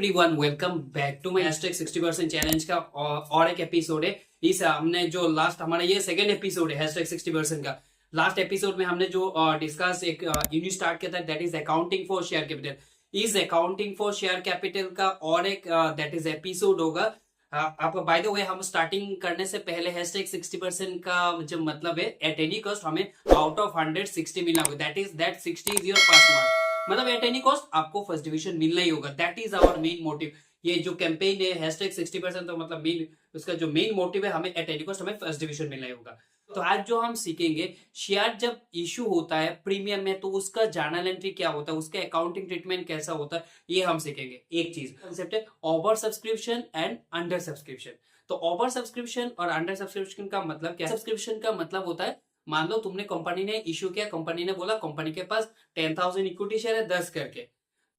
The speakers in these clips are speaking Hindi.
Everyone welcome back to my #60% challenge का और एक एपिसोड है। इस हमने जो लास्ट हमारा ये सेकंड एपिसोड है #60% का। लास्ट एपिसोड में हमने जो डिस्कस एक यूनिट स्टार्ट किया था, that is accounting for share capital. इस अकाउंटिंग फॉर शेयर कैपिटल का और एक दैट इज एपिसोड होगा। आप बाय द वे हम स्टार्टिंग करने से पहले #60% का जो मतलब है एट एनी कॉस्ट हमें आउट ऑफ 100 60 मिलना होगा। That 60 is your pass mark. मतलब एट एनी कॉस्ट आपको फर्स्ट डिवीजन मिलना ही होगा। That is our main motive. ये जो कैंपेन है #60% तो मतलब मेन उसका जो मेन मोटिव है, हमें एट एनी कॉस्ट हमें फर्स्ट डिवीजन मिलना ही होगा। तो आज जो हम सीखेंगे, शेयर जब इशू होता है प्रीमियम में तो उसका जर्नल एंट्री क्या होता है, उसका अकाउंटिंग ट्रीटमेंट कैसा होता है, ये हम सीखेंगे। एक चीज कंसेप्ट है over subscription and under subscription. तो ओवर सब्सक्रिप्शन और अंडर सब्सक्रिप्शन का मतलब क्या है? सब्सक्रिप्शन का मतलब होता है, मान लो तुमने कंपनी ने इशू किया, कंपनी ने बोला कंपनी के पास 10,000 इक्विटी शेयर है 10 करके।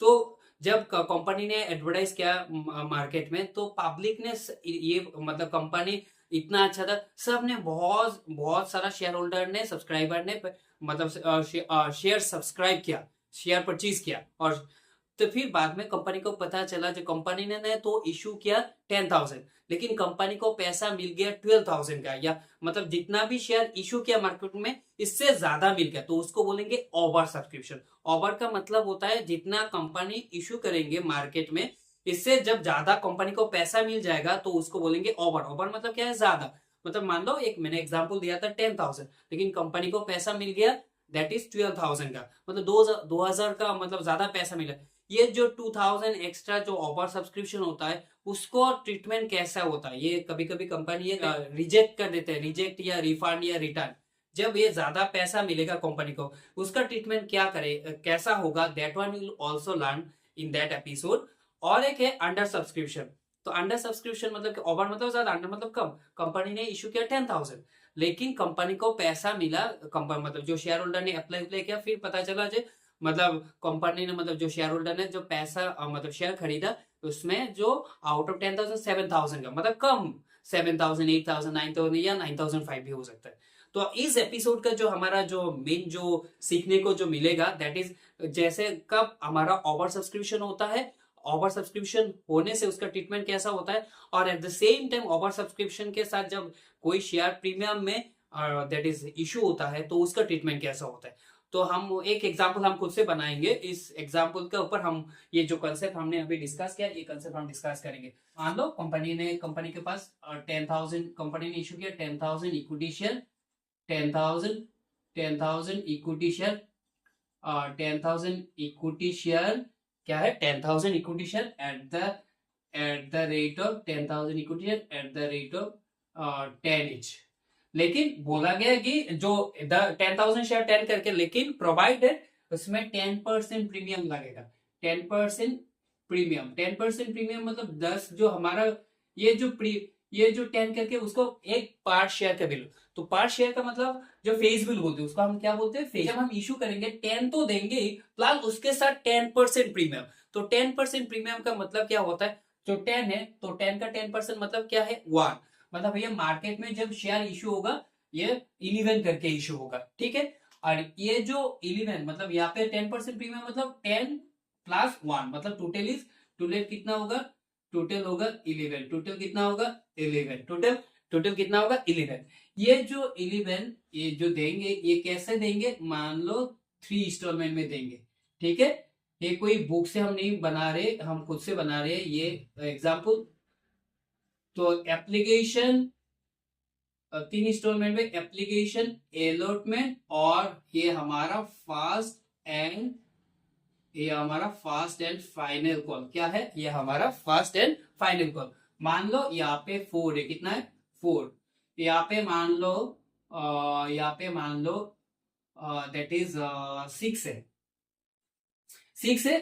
तो जब कंपनी ने एडवर्टाइज किया मार्केट में तो पब्लिक ने ये मतलब कंपनी इतना अच्छा था, सबने बहुत बहुत सारा शेयर होल्डर ने सब्सक्राइबर ने मतलब शेयर सब्सक्राइब किया, शेयर परचेज किया। और तो फिर बाद में कंपनी को पता चला, जो कंपनी ने तो इशू किया 10,000, लेकिन कंपनी को पैसा मिल गया 12,000 का, या मतलब जितना भी शेयर इशू किया मार्केट में इससे ज्यादा मिल गया, तो उसको बोलेंगे ओवर सब्सक्रिप्शन। ओवर का मतलब होता है जितना कंपनी इशू करेंगे मार्केट में, इससे जब ज्यादा कंपनी को पैसा मिल जाएगा तो उसको बोलेंगे ओवर। ओवर मतलब क्या है? ज्यादा। मतलब मान लो एक मैंने एग्जांपल दिया था 10,000, लेकिन कंपनी को पैसा मिल गया दैट इज 12,000 का, मतलब 2,000 का मतलब ज्यादा पैसा मिला। ये जो 2,000 एक्स्ट्रा जो ओवर सब्सक्रिप्शन होता है उसको ट्रीटमेंट कैसा होता है, ये कभी कभी कंपनी ये रिजेक्ट कर देते हैं, रिजेक्ट या रिफंड या रिटर्न। जब ये ज्यादा पैसा मिलेगा कंपनी को, उसका ट्रीटमेंट क्या करे, कैसा होगा, that one will also learn in that episode. और एक है अंडर सब्सक्रिप्शन। तो अंडर सब्सक्रिप्शन मतलब ओवर मतलब ज्यादा, अंडर मतलब कम। कंपनी ने इशू किया 10,000, लेकिन कंपनी को पैसा मिला, कंपनी मतलब जो शेयर होल्डर ने अप्लाई किया, फिर पता चला जो मतलब कंपनी ने मतलब जो शेयर होल्डर ने जो पैसा मतलब शेयर खरीदा, उसमें जो आउट ऑफ 10,000 7,000 का मतलब कम, 7,000 8,000 9,000 या 9,500 भी हो सकता है। तो इस एपिसोड का जो हमारा जो मेन जो सीखने को जो मिलेगा दैट इज, जैसे कब हमारा ओवर सब्सक्रिप्शन होता है, ओवर सब्सक्रिप्शन होने से उसका ट्रीटमेंट कैसा होता है, और at the same time over subscription के साथ जब कोई शेयर प्रीमियम में दैट इज इशू होता है तो उसका ट्रीटमेंट कैसा होता है। तो हम एक एग्जांपल हम खुद से बनाएंगे। इस एग्जांपल के ऊपर हम ये जो कंसेप्ट हमने अभी डिस्कस किया, ये कंसेप्ट हम डिस्कस करेंगे। मान लो कंपनी के पास 10,000, कंपनी ने इशू किया 10,000 equity share, 10,000 10,000 equity share, 10,000 equity share क्या है, 10,000 equity share at the rate of 10,000 equity share at the rate of 10 each। लेकिन बोला गया कि जो 10,000 शेयर 10 करके, लेकिन प्रोवाइडेड उसमें 10% प्रीमियम लगेगा। 10% प्रीमियम, 10% प्रीमियम मतलब 10 जो हमारा ये जो 10 करके उसको एक पार्ट शेयर का बिल। तो पार्ट शेयर का मतलब जो फेस बिल बोलते हैं उसको हम क्या बोलते हैं, फेस। जब हम इशू करेंगे 10 तो देंगे ही, प्लस उसके साथ 10% प्रीमियम। तो 10% प्रीमियम का मतलब क्या होता है, जो 10 है तो 10 का 10% मतलब क्या है, 1। मतलब भैया मार्केट में जब शेयर इशू होगा ये 11 करके इशू होगा, ठीक है। और ये जो 11 मतलब यहाँ पे 10% प्रीमियम मतलब 10 प्लस 1 मतलब टोटल कितना होगा, टोटल होगा 11। टोटल कितना होगा 11, टोटल कितना होगा 11। ये जो 11 ये जो देंगे ये कैसे देंगे, मान लो 3 इंस्टॉलमेंट में देंगे, ठीक है। ये कोई बुक से हम नहीं बना रहे, हम खुद से बना रहे हैं ये एग्जाम्पल। तो एप्लीकेशन 3 इंस्टॉलमेंट में, एप्लीकेशन, अलॉटमेंट और ये हमारा फास्ट एंड फाइनल कॉल। क्या है ये हमारा फास्ट एंड फाइनल कॉल। मान लो यहाँ पे 4 है, कितना है 4। यहाँ पे मान लो दैट इज 6 है, 6 है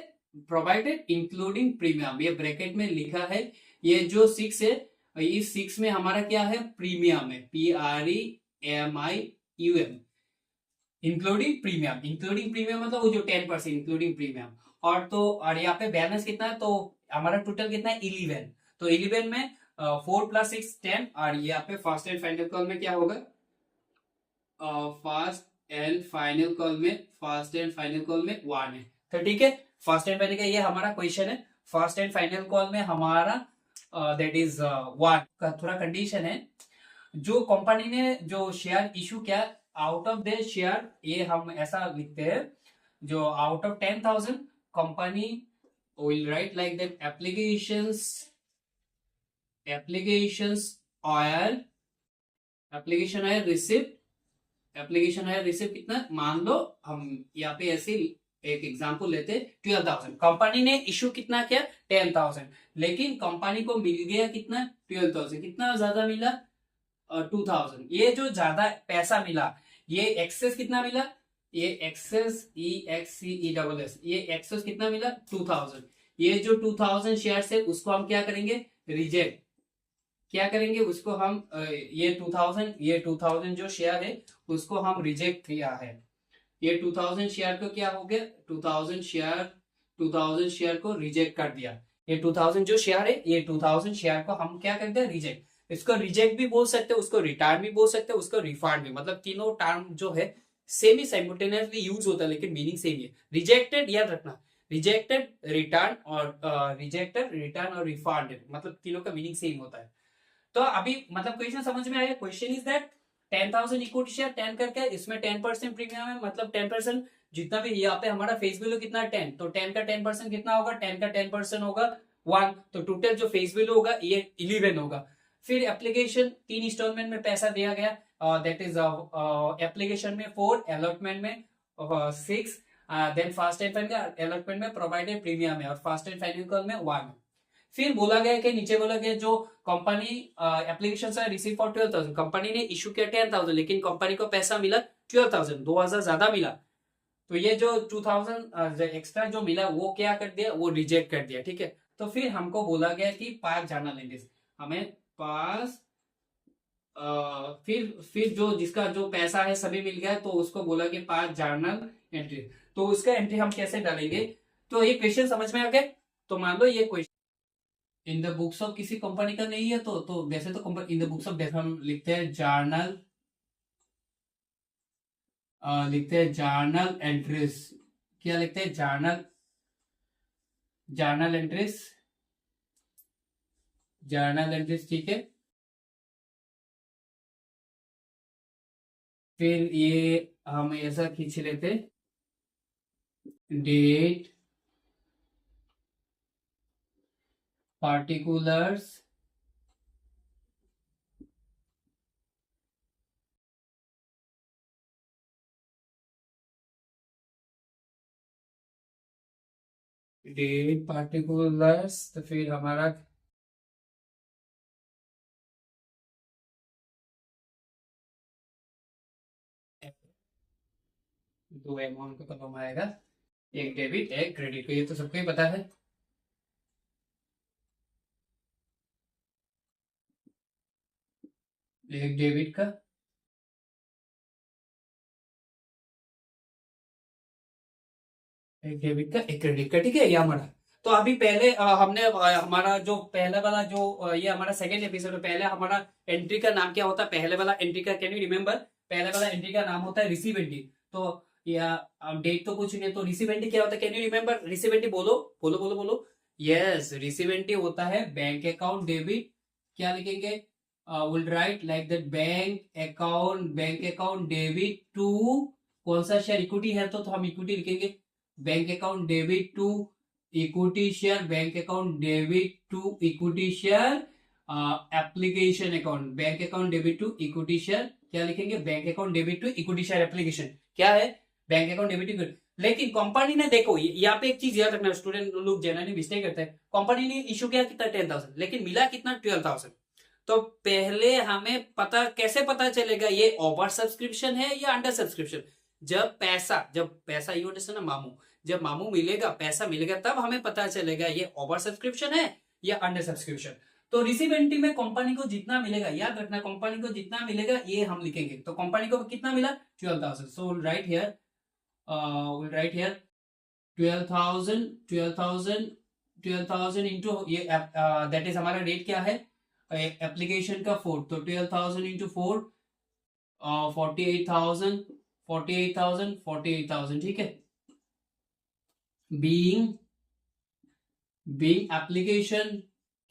प्रोवाइडेड इंक्लूडिंग प्रीमियम, ये ब्रैकेट में लिखा है। ये जो 6 है, इस 6 में हमारा क्या है, प्रीमियम है, PREMIUM, including premium. Including premium मतलब वो जो 10% इंक्लूडिंग प्रीमियम। और यहाँ पे बैलेंस कितना है, तो हमारा टोटल कितना है 11। तो 11 में 4 + 6 10। और यहाँ पे फर्स्ट एंड फाइनल कॉल में क्या होगा, फर्स्ट एंड फाइनल कॉल में 1 है। तो ठीक है, फर्स्ट एंड फाइनल का ये हमारा क्वेश्चन है। फर्स्ट एंड फाइनल कॉल में हमारा दैट इज 1 का थोड़ा कंडीशन है। जो कंपनी ने जो शेयर इशू किया आउट ऑफ द शेयर, ये हम ऐसा लिखते हैं, जो out of 10,000 company will write like that application आयर रिसिप्ट कितना, मान लो हम यहाँ पे ऐसे एक एग्जांपल लेते 12,000, कंपनी ने इशू कितना किया 10,000, लेकिन कंपनी को मिल गया कितना 12,000, कितना ज्यादा मिला 2,000। ये जो ज्यादा पैसा मिला, ये एक्सेस कितना मिला, ये एक्सेस EXCESS, ये एक्सेस कितना मिला 2,000। ये जो 2,000 शेयर है उसको हम क्या करेंगे, रिजेक्ट, क्या करेंगे उसको हम ये 2,000 जो शेयर है उसको हम रिजेक्ट किया है। ये 2,000 शेयर को क्या हो गया, 2,000 शेयर को रिजेक्ट कर दिया। ये 2,000 जो शेयर है, ये 2,000 शेयर को हम क्या करते हैं, रिजेक्ट। इसको रिजेक्ट भी बोल सकते हैं, उसको रिटार्न भी बोल सकते हैं, उसको रिफंड भी, मतलब तीनों टर्म जो है सेम ही साइमल्टेनियसली यूज होता है, लेकिन मीनिंग सेम ही है। रिजेक्टेड याद रखना, रिजेक्टेड, रिटर्न और रिफंड, मतलब तीनों का मीनिंग सेम होता है। तो अभी मतलब क्वेश्चन समझ में आया। Question is that 10,000 equity share 10 करके, इसमें 10% प्रीमियम है, मतलब 10% जितना भी यहाँ पे हमारा फेस वैल्यू कितना 10, तो 10 का 10% कितना होगा, 10 का 10% होगा 1, तो टोटल जो फेस वैल्यू होगा ये 11 होगा। फिर एप्लीकेशन 3 इंस्टॉलमेंट में पैसा दिया गया, दैट इज एप्लीकेशन में 4, अलॉटमेंट में 6, then first and final allotment में प्रोवाइडेड प्रीमियम है, और फास्ट एंड फाइनल में 1। फिर बोला गया कि नीचे बोला गया जो कंपनी एप्लीकेशन से रिसीव फॉर 12,000, कंपनी ने इशू किया 10,000, लेकिन कंपनी को पैसा मिला 12,000, 2,000 ज्यादा मिला, तो ये जो 2,000 एक्स्ट्रा जो मिला वो क्या कर दिया, वो रिजेक्ट कर दिया, ठीक है। तो फिर हमको बोला गया कि 5 जर्नल एंट्रीज, हमें 5 फिर जो जिसका जो पैसा है सभी मिल गया, तो उसको बोला कि 5 जर्नल एंट्री, तो उसका एंट्री हम कैसे डालेंगे। तो ये क्वेश्चन समझ में आ गया। तो मान लो ये question in the books of किसी कंपनी का नहीं है, तो वैसे तो company in the books of हम लिखते हैं जर्नल, एंट्रीज, क्या लिखते हैं, जर्नल एंट्रीज, ठीक है। फिर ये हम ऐसा खींच लेते, डेट, पार्टिकुलर्स, तो फिर हमारा दो अमाउंट का कलम आएगा, एक डेबिट एक क्रेडिट को, ये तो सबको ही पता है। एक डेबिट का, एक क्रेडिट का, ठीक है, ये हमारा। तो अभी पहले हमने हमारा जो पहला वाला जो ये हमारा सेकंड एपिसोड है, पहले हमारा एंट्री का नाम क्या होता है, पहले वाला एंट्री का कैन यू रिमेम्बर, पहले वाला एंट्री का नाम होता है रिसीव एंट्री। तो या डेट तो कुछ नहीं, तो रिसीव एंट्री क्या होता है, can you remember receive entry, बोलो बोलो बोलो बोलो। यस, रिसीव एंट्री होता है बैंक अकाउंट डेबिट, क्या लिखेंगे, will write like that bank account debit to, कौन सा शेयर, इक्विटी है तो हम इक्विटी लिखेंगे, bank account debit to equity share, bank account debit to equity share, application account, bank account debit to equity share, क्या लिखेंगे, bank account debit to equity share application, क्या है, बैंक अकाउंट डेबिट टू। लेकिन कंपनी ने देखो यहाँ पे एक चीज याद रखना, स्टूडेंट लोग जनरली मिस्टेक करते हैं, कंपनी ने इशू किया कितना 10,000, लेकिन मिला कितना 12,000। तो पहले हमें पता कैसे पता चलेगा ये ओवर सब्सक्रिप्शन है या अंडर सब्सक्रिप्शन, जब पैसा यू अंडरस्टैंड ना मामू, जब मामू मिलेगा, पैसा मिलेगा, तब हमें पता चलेगा ये ओवर सब्सक्रिप्शन है या अंडर सब्सक्रिप्शन। तो रिसीव एंट्री में कंपनी को जितना मिलेगा, याद रखना कंपनी को जितना मिलेगा ये हम लिखेंगे, तो कंपनी को कितना मिला 12,000, सो राइट हियर 12,000 इंटू ये दैट इज हमारा रेट क्या है, एप्लीकेशन का 4, तो 12,000 इंटू 4, 48,000, ठीक है। बीइंग बीइंग एप्लीकेशन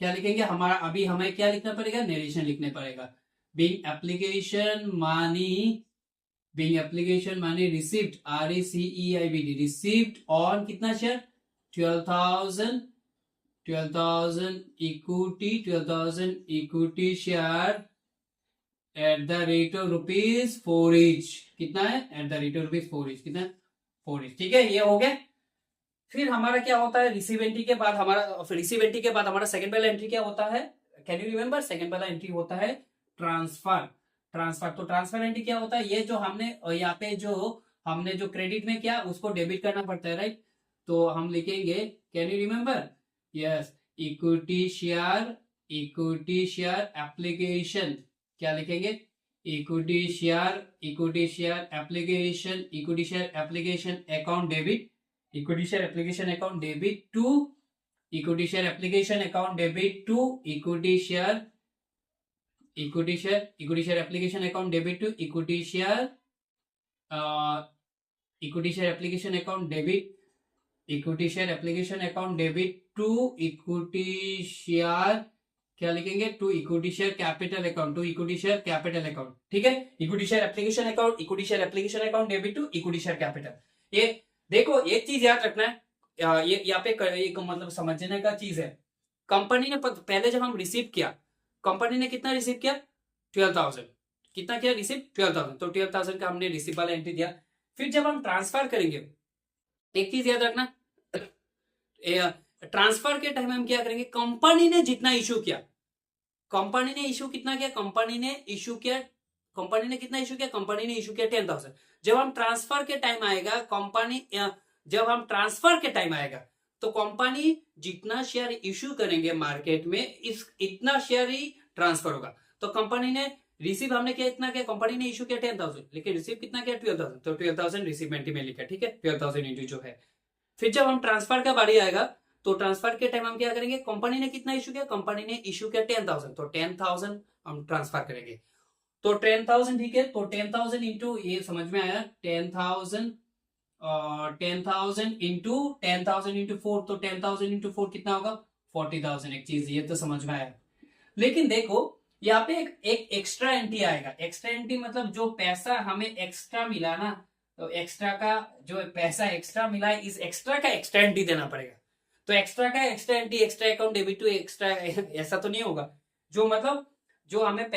क्या लिखेंगे, हमारा अभी हमें क्या लिखना पड़ेगा, नरेशन लिखने पड़ेगा। बीइंग एप्लीकेशन मानी रिसीव्ड, RECEIVD, रिसीव्ड ऑन कितना share, 12,000 equity share at the rate of ₹4 each। कितना है, at the rate of ₹4 each, कितना है, 4 each। ठीक है, ये हो गया। फिर हमारा क्या होता है, रिसीव एंट्री के बाद हमारा सेकंड पहला एंट्री क्या होता है, कैन यू रिमेम्बर, सेकंड पहला एंट्री होता है ट्रांसफर। तो ट्रांसफर एंट्री क्या होता है, ये जो हमने यहाँ पे जो क्रेडिट में किया उसको डेबिट करना पड़ता है, राइट। तो हम लिखेंगे, can you remember, yes, equity share application, क्या लिखेंगे, equity share application account debit, equity share application account debit to equity share application account debit to equity share application account debit to equity share application account debit to equity share, क्या लिखेंगे, to equity share capital account, ठीक है। Equity share application account debit to equity share capital. ये देखो, एक चीज याद रखना है, ये यहाँ पे एक मतलब समझने का चीज है। कंपनी ने पहले जब हम रिसीव किया, कंपनी ने कितना रिसीव किया, 12,000, कितना किया रिसीव, 12,000, तो 12,000 का हमने रिसीव वाला एंट्री दिया। फिर जब हम ट्रांसफर करेंगे, एक चीज याद रखना, ट्रांसफर के टाइम हम क्या करेंगे, कंपनी ने जितना इशू किया, कंपनी ने इशू कितना किया, कंपनी ने इशू किया 10,000। जब हम ट्रांसफर के टाइम आएगा, तो कंपनी जितना शेयर इशू करेंगे मार्केट में, इतना शेयर ही ट्रांसफर होगा। तो कंपनी ने रिसीव हमने किया इतना किया, कंपनी ने इशू किया 10,000, लेकिन रिसीव कितना किया, 12,000, तो 12,000 रिसीव एंट्री में लिखा, ठीक है, 12,000 इंटू जो है। फिर जब हम ट्रांसफर का बारी आएगा, तो ट्रांसफर के टाइम हम क्या करेंगे, कंपनी ने कितना इशू किया, कंपनी ने इशू किया 10,000, तो 10,000 हम ट्रांसफर करेंगे। तो 10,000, ठीक है, तो 10,000 इंटू, ये समझ में आया, 10,000 इंटू 4, तो 10,000 इंटू 4 कितना होगा, 40,000। एक चीज ये तो समझ में आया। लेकिन देखो यहाँ पे एक एक्स्ट्रा एंट्री आएगा। एक्स्ट्रा एंट्री मतलब जो पैसा हमें एक्स्ट्रा मिला ना, तो एक्स्ट्रा का जो पैसा एक्स्ट्रा मिला है, इस एक्स्ट्रा का एक्स्ट्रा एंट्री देना पड़ेगा। तो एक्स्ट्रा का extra entry, extra account debit to extra, ऐसा तो नहीं होगा। जो हमें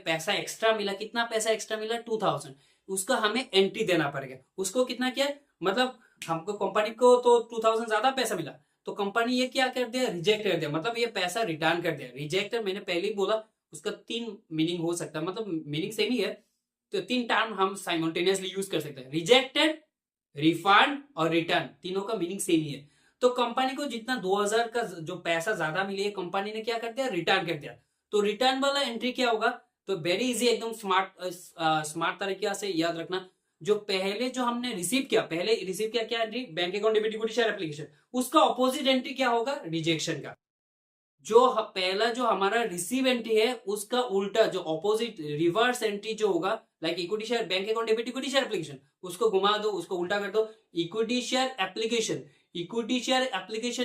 पैसा एक्स्ट्रा मिला, कितना पैसा एक्स्ट्रा मिला, 2,000, उसका हमें एंट्री देना पड़ेगा। उसको कितना किया, मतलब हमको कंपनी को तो 2,000 ज्यादा पैसा मिला, तो कंपनी ये क्या कर दिया, रिजेक्ट कर दिया, मतलब ये पैसा रिटर्न कर दिया। रिजेक्ट मैंने पहले ही बोला, उसका 3 मीनिंग हो सकता है, मतलब मीनिंग सेम ही है, तो 3 टर्म हम साइमल्टेनियसली यूज कर सकते हैं। रिजेक्टेड, रिफंड और रिटर्न, तीनों का मीनिंग सेम ही है। तो कंपनी को जितना 2,000 का जो पैसा ज्यादा मिली है, कंपनी ने क्या कर दिया, रिटर्न कर दिया। तो रिटर्न वाला एंट्री क्या होगा, तो वेरी इजी, एकदम स्मार्ट तरीके से याद रखना। जो पहले जो हमने रिसीव किया क्या entry, bank account debit equity share application, उसका ऑपोजिट एंट्री क्या होगा, रिजेक्शन का। जो पहला जो हमारा रिसीव एंट्री है, उसका उल्टा जो ऑपोजिट रिवर्स एंट्री जो होगा, like equity share bank account debit equity share application, उसको घुमा दो, उसको उल्टा कर दो, equity share application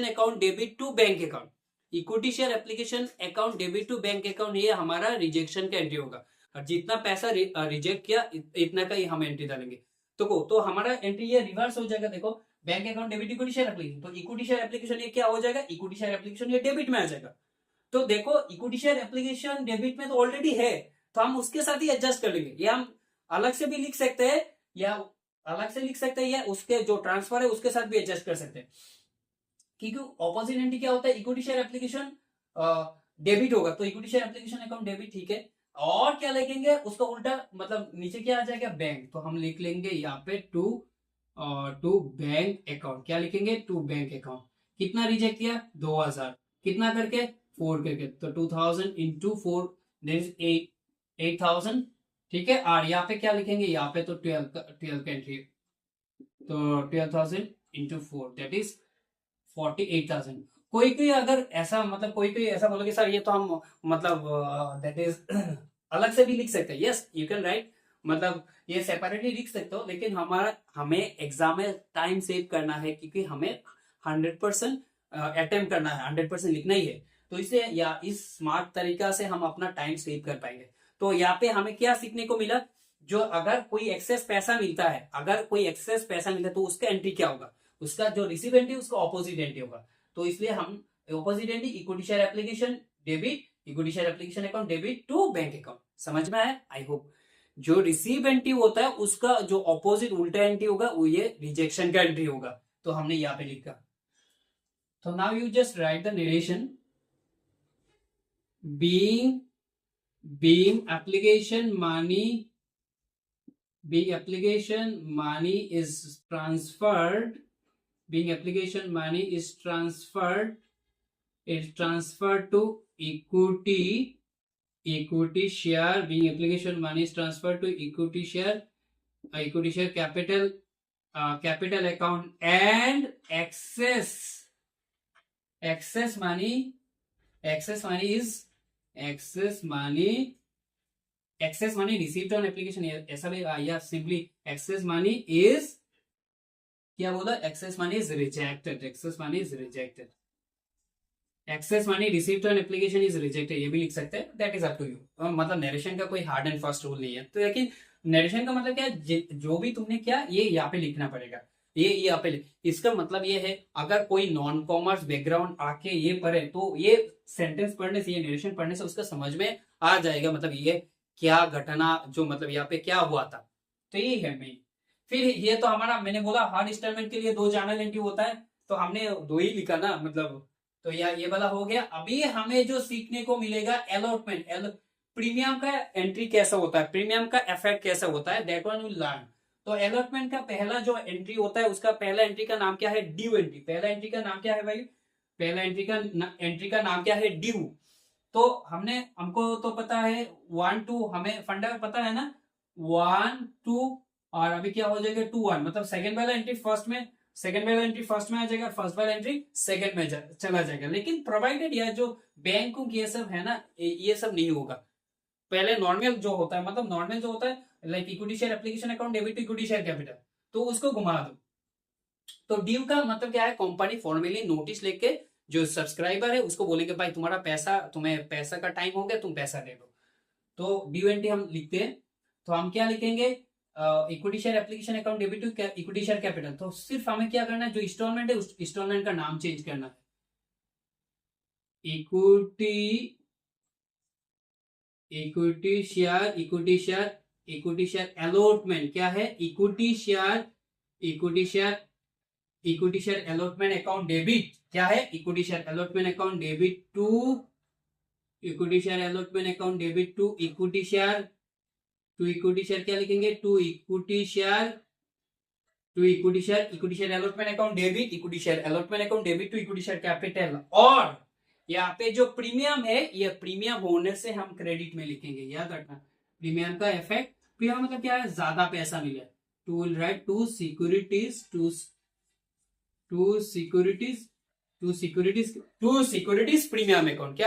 account debit to bank account, equity share application account debit to bank account, ये हमारा रिजेक्शन का एंट्री होगा। और जितना पैसा रिजेक्ट किया, इतना का ही हम एंट्री डालेंगे। तो हमारा एंट्री ये रिवर्स हो जाएगा। देखो, bank account debit equity share application, तो इक्विटी शेयर एप्लीकेशन ये क्या हो जाएगा, इक्विटी शेयर एप्लीकेशन ये डेबिट में आ जाएगा। तो देखो, इक्विटी शेयर एप्लीकेशन डेबिट में तो ऑलरेडी है, तो हम उसके साथ ही एडजस्ट कर लेंगे। या हम अलग से भी लिख सकते हैं, या उसके जो ट्रांसफर है उसके साथ भी एडजस्ट कर सकते हैं, क्योंकि ऑपोजिट एंट्री क्या होता है, इक्विटी शेयर एप्लीकेशन डेबिट होगा, तो equity share application account debit, ठीक है। और क्या लिखेंगे, उसका उल्टा, मतलब नीचे क्या आ जाएगा, बैंक, तो हम लिख लेंगे यहाँ पे टू बैंक अकाउंट, क्या लिखेंगे, टू बैंक अकाउंट। कितना रिजेक्ट किया, 2,000, कितना करके, 4 करके, तो 2,000 इंटू 4 8,000, ठीक है। और यहाँ पे क्या लिखेंगे, यहाँ पे तो 12 का एंट्री, तो 12,000 इंटू 4 दैट इज 48,000। कोई अगर ऐसा, मतलब कोई ऐसा बोलोगे सर ये तो हम मतलब दैट इज अलग से भी लिख सकते हैं, यस यू कैन राइट, मतलब ये सेपरेटली लिख सकते हो, लेकिन हमें एग्जाम में टाइम सेव करना है, क्योंकि हमें 100% अटेम्प्ट करना है, 100% लिखना ही है। तो इससे या इस स्मार्ट तरीका से हम अपना टाइम सेव कर पाएंगे। तो यहाँ पे हमें क्या सीखने को मिला, जो अगर कोई एक्सेस पैसा मिलता है, अगर कोई एक्सेस पैसा मिलता है तो उसका एंट्री क्या होगा, उसका जो रिसीव एंट्री उसका ऑपोजिट एंट्री होगा। तो इसलिए हम opposite entry equity share application debit, equity share application account debit to bank account. समझ में आया? I hope. जो रिसीव एंट्री होता है उसका जो ऑपोजिट उल्टा एंट्री होगा वो ये रिजेक्शन का एंट्री होगा। तो हमने यहाँ पे लिखा। तो now you just right the narration. being application money is transferred, being application money is transferred to equity share, being application money is transferred to equity share capital account, and excess money received on application, ऐसा भी या simply excess money is क्या बोला, excess money is rejected, excess money received on application is rejected, ये भी लिख सकते हैं। that is up to you। मतलब नरेशन का कोई हार्ड एंड फास्ट रूल नहीं है। तो लेकिन नरेशन का मतलब क्या है, जो भी तुमने क्या ये यहाँ पे लिखना पड़ेगा, ये यहाँ पे इसका मतलब ये है, अगर कोई नॉन कॉमर्स बैकग्राउंड आके ये पढ़े तो ये सेंटेंस पढ़ने से, ये नरेशन पढ़ने से उसका समझ में आ जाएगा, मतलब ये क्या घटना, जो मतलब यहाँ पे क्या हुआ था। तो ये है मेन। फिर ये तो हमारा, मैंने बोला हर इंस्टॉलमेंट के लिए 2 चैनल एंट्री होता है, तो हमने 2 ही लिखा ना, मतलब तो यार ये वाला हो गया। अभी हमें जो सीखने को मिलेगा अलॉटमेंट, प्रीमियम का एंट्री कैसा होता है, प्रीमियम का इफेक्ट कैसा होता है, दैट वन विल लर्न। तो अलॉटमेंट का पहला जो एंट्री होता है उसका पहला एंट्री का नाम क्या है, ड्यू एंट्री। पहला एंट्री का नाम क्या है भाई, पहला एंट्री का नाम क्या है, ड्यू। तो हमको तो पता है 1 2, हमें फंडा पता है ना, 1 2 और अभी क्या हो जाएगा 2 1, मतलब सेकंड वाला एंट्री फर्स्ट में, सेकंड वाला एंट्री फर्स्ट में आ जाएगा, फर्स्ट वाला एंट्री सेकंड में चला जाएगा। लेकिन प्रोवाइडेड यह जो बैंकों की ये सब है ना, ये सब नहीं होगा। पहले नॉर्मल जो होता है, मतलब नॉर्मल जो होता है like equity share application account debit to equity share capital, तो उसको घुमा दो। तो ड्यू का मतलब क्या है, कंपनी फॉर्मली नोटिस लेके जो सब्सक्राइबर है उसको बोलेंगे भाई तुम्हारा पैसा, तुम्हें पैसा का टाइम हो गया, तुम पैसा दे दो। तो ड्यू एंट्री हम लिखते हैं, तो हम क्या लिखेंगे, equity share application account debit to equity share capital. तो सिर्फ हमें क्या करना है, जो इंस्टॉलमेंट है उस इंस्टॉलमेंट का नाम चेंज करना है, इक्विटी शेयर अलॉटमेंट क्या है, equity share allotment account debit क्या है, equity share allotment account debit to equity share allotment account debit to equity share क्या लिखेंगे, to equity share allotment account debit, equity share allotment account debit to equity share capital. और यहाँ पे जो प्रीमियम है, ये प्रीमियम होने से हम क्रेडिट में लिखेंगे, याद रखना। प्रीमियम का इफेक्ट, प्रीमियम मतलब क्या है, ज्यादा पैसा मिला। To will write to securities premium account.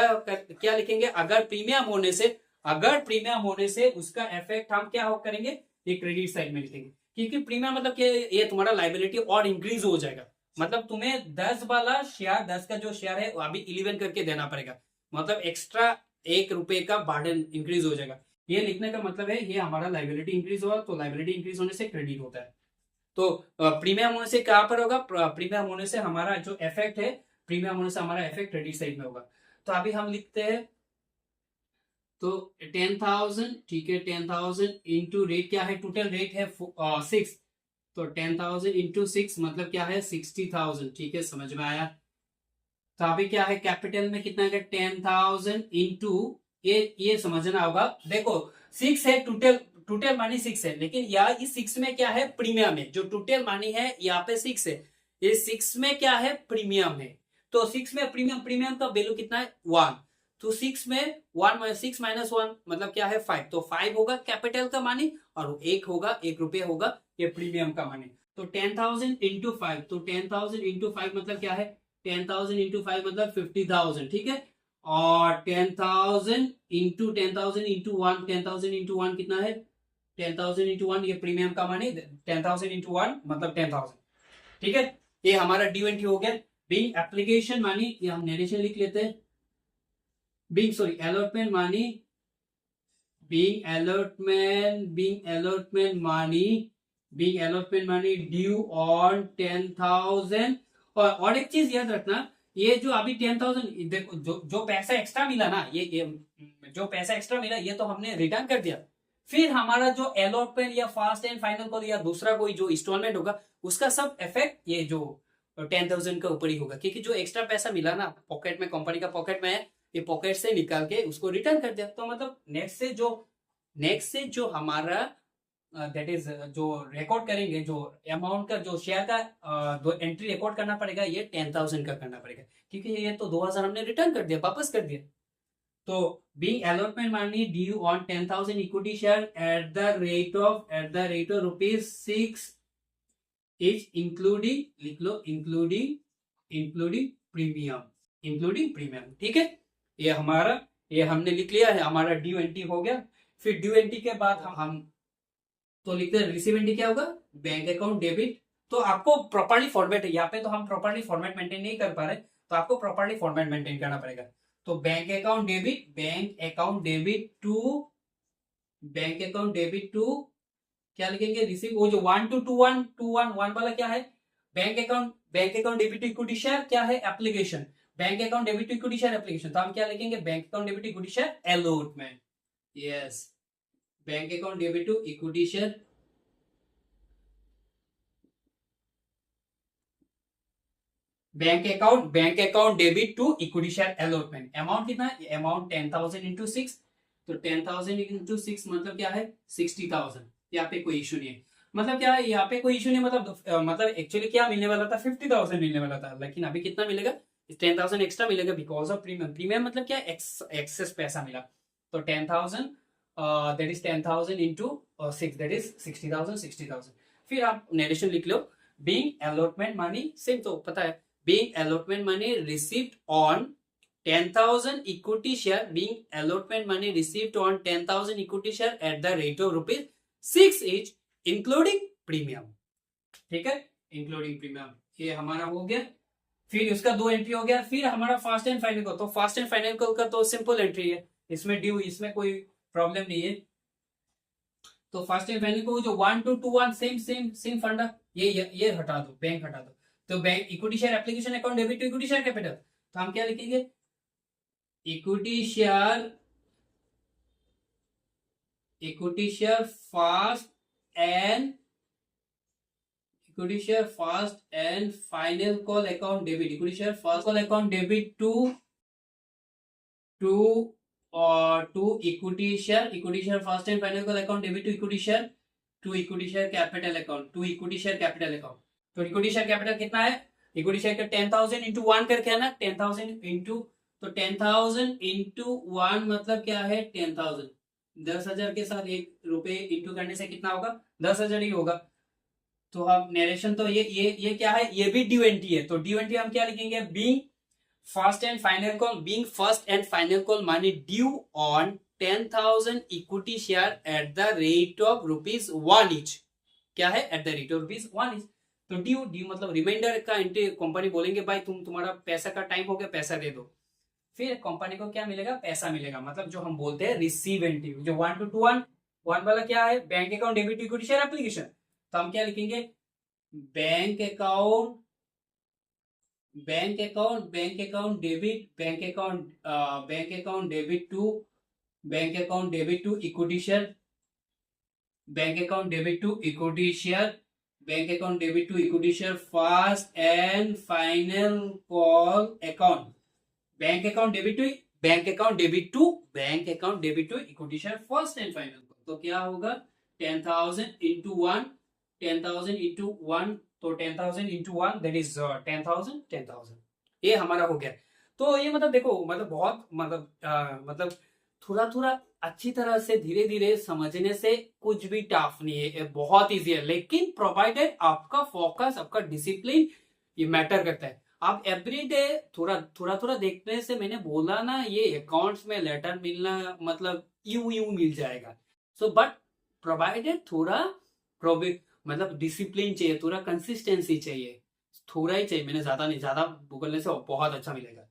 क्या लिखेंगे, अगर प्रीमियम होने से उसका इफेक्ट हम क्या करेंगे, ये क्रेडिट साइड में लिखेंगे। क्योंकि प्रीमियम मतलब कि ये तुम्हारा लायबिलिटी और इंक्रीज हो जाएगा, मतलब तुम्हें 10 वाला शेयर, 10 का जो शेयर है अभी 11 करके देना पड़ेगा, मतलब एक्स्ट्रा 1 रुपए का बर्डन इंक्रीज हो जाएगा। ये लिखने का मतलब है ये हमारा लायबिलिटी इंक्रीज होगा, तो लायबिलिटी इंक्रीज होने से क्रेडिट होता है। तो प्रीमियम होने से कहां पर होगा, प्रीमियम होने से हमारा जो इफेक्ट है, प्रीमियम होने से हमारा इफेक्ट क्रेडिट साइड में होगा। तो अभी हम लिखते हैं, तो 10,000, ठीक है, 10,000 इंटू रेट क्या है, टोटल रेट है 6, तो 10,000 इंटू 6 मतलब क्या है 60,000, ठीक है, समझ में आया। तो अभी क्या है, कैपिटल में कितना है, 10,000 इंटू ये समझना होगा। देखो 6 है, टोटल मनी 6 है, लेकिन यहाँ इस 6 में क्या है, प्रीमियम है। जो टोटल मनी है यहाँ पे 6 है, ये 6 में क्या है, प्रीमियम है। तो 6 में प्रीमियम का वैल्यू कितना है, 1। तो 6 में 6 माइनस 1 मतलब क्या है, 5। तो 5 होगा कैपिटल का मनी और 1 होगा, 1 रुपये होगा ये प्रीमियम का मनी। तो 10,000 इंटू 5, तो 10,000 इंटू 5 मतलब क्या है, 10,000 इंटू 5 मतलब 50,000, ठीक है। और 10,000 इंटू 10,000 इंटू 1, 10,000 इंटू 1 कितना है, 10,000 इंटू 1 ये प्रीमियम का मनी, 10,000 इंटू 1 मतलब 10,000, ठीक है। ये हमारा ड्यू एंट्री हो गया। बीइंग एप्लीकेशन मानी, ये हम नरेशन लिख लेते हैं, बीइंग सॉरी अलॉटमेंट मानी, बीइंग अलॉटमेंट मानी ड्यू ऑन 10,000। और एक चीज याद रखना, ये जो अभी 10,000 देखो, जो पैसा एक्स्ट्रा मिला ना, ये जो पैसा एक्स्ट्रा मिला ये तो हमने रिटर्न कर दिया। फिर हमारा जो अलॉटमेंट या फास्ट एंड फाइनल कॉल या दूसरा कोई जो इंस्टॉलमेंट होगा, उसका सब इफेक्ट ये जो 10,000 का ऊपर ही होगा, क्योंकि जो एक्स्ट्रा पैसा मिला ना पॉकेट में, कंपनी का पॉकेट में है, ये पॉकेट से निकाल के उसको रिटर्न कर दिया। तो मतलब नेक्स्ट से जो हमारा दैट इज जो रिकॉर्ड करेंगे, जो अमाउंट का जो शेयर का जो एंट्री रिकॉर्ड करना पड़ेगा, ये 10,000 का करना पड़ेगा, क्योंकि ये तो 2,000 हमने रिटर्न कर दिया, वापस कर दिया। तो being allotment money due on 10,000 equity share at the rate of ₹6 is including, लिख लो इंक्लूडिंग प्रीमियम। ठीक है, ये हमने लिख लिया है, हमारा ड्यू एंट्री हो गया। फिर ड्यू एंट्री के बाद हम तो लिखते हैं रिसीव एंट्री क्या होगा, बैंक अकाउंट डेबिट। तो आपको प्रॉपर्ली फॉर्मेट है, यहाँ पे तो हम प्रॉपर्ली फॉर्मेट मेंटेन नहीं कर पा रहे, तो आपको प्रॉपर्ली फॉर्मेट मेंटेन करना पड़ेगा। तो बैंक अकाउंट डेबिट टू क्या लिखेंगे, रिसीव, वो जो 1 to 2 1 वाला क्या है, bank account debit to equity share क्या है, application, bank account debit to equity share application. तो हम क्या लिखेंगे, bank account debit to equity share allotment. Yes, bank account debit to equity share, bank account debit to equity share allotment. Amount कितना है, अमाउंट 10,000 इंटू 6, तो 10,000 इंटू 6 मतलब क्या है 60,000। यहाँ पे कोई इशू नहीं है, मतलब क्या है, यहाँ पे कोई इशू नहीं, मतलब एक्चुअली क्या मिलने वाला था, 50,000 मिलने वाला था, लेकिन अभी कितना मिलेगा, 10,000 एक्स्ट्रा मिलेगा बिकॉज ऑफ प्रीमियम मतलब क्या, एक्सेस पैसा मिला। तो 10,000 that is 10,000 into 6 that is 60,000। फिर आप नरेशन लिख लो, बीइंग अलॉटमेंट मनी, सेम तो पता है, being allotment money received on 10,000 equity share, being allotment money received on 10,000 equity share at the rate of ₹6 each including premium। ठीक है, इंक्लूडिंग प्रीमियम, ये हमारा हो गया। फिर उसका 2 एंट्री हो गया। फिर हमारा फास्ट एंड फाइनल को, तो फास्ट एंड फाइनल का तो सिंपल एंट्री है, इसमें ड्यू, इसमें कोई प्रॉब्लम नहीं है। तो फास्ट एंड फाइनल को जो 1 to 2 सेम फंडा, ये हटा दो, बैंक हटा दो। तो bank equity share application account debit to equity share capital, तो हम क्या लिखेंगे, equity share first and final call account debit, equity share first call account debit to equity share first and final call account debit to equity share capital account, तो इक्विटी शेयर कैपिटल कितना है, इक्विटी शेयर का 10,000 इंटू 1 करके है ना, 10,000 इंटू, तो 10,000 इंटू 1 मतलब क्या है 10,000, 10,000 के साथ ₹1 इंटू करने से कितना होगा, 10,000 ही होगा। तो हम नरेशन तो ये क्या है, ये भी ड्यू एंट्री है। तो ड्यू एंट्री हम क्या लिखेंगे, being first and final call money due on 10,000 equity share at the rate of ₹1 each, क्या है, at the rate of ₹1 each. तो ड्यू मतलब रिमाइंडर का एंट्री, कंपनी बोलेंगे भाई तुम्हारा पैसा का टाइम हो गया, पैसा दे दो। फिर कंपनी को क्या मिलेगा, पैसा मिलेगा, मतलब जो हम बोलते हैं रिसीव एंट्री। जो 1 to 2 1 वाला क्या है, bank account debit to equity share application, तो हम क्या लिखेंगे, bank account debit to equity share, bank account debit to equity share first and final call account, bank account debit to equity share first and final call. तो क्या होगा, 10,000 इंटू 1, 10,000 इंटू 1, तो 10,000 इंटू 1 दैट इज 10,000, ये हमारा हो गया। तो ये मतलब देखो, मतलब बहुत मतलब थोड़ा अच्छी तरह से धीरे धीरे समझने से कुछ भी टफ नहीं है, ये बहुत इजी है, लेकिन प्रोवाइडेड आपका फोकस, आपका डिसिप्लिन ये मैटर करता है। आप एवरीडे थोड़ा देखने से, मैंने बोला ना, ये अकाउंट्स में लेटर मिलना मतलब यूं मिल जाएगा। सो बट प्रोवाइडेड थोड़ा मतलब डिसिप्लिन चाहिए, थोड़ा कंसिस्टेंसी चाहिए, थोड़ा ही चाहिए, मैंने ज्यादा नहीं, ज्यादा गूगलने से बहुत अच्छा मिलेगा।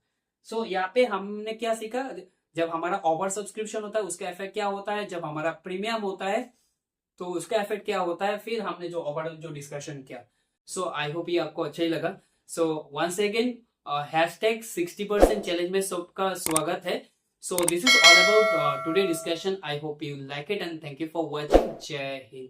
सो यहाँ पे हमने क्या सीखा, जब हमारा ओवर सब्सक्रिप्शन होता है उसका इफेक्ट क्या होता है, जब हमारा प्रीमियम होता है तो उसका इफेक्ट क्या होता है, फिर हमने जो ओवरऑल जो डिस्कशन किया। सो आई होप ये आपको अच्छा ही लगा। So once again hashtag 60% challenge में सबका स्वागत है। So this is all about today discussion. I hope you like it and thank you for watching. जय हिंद।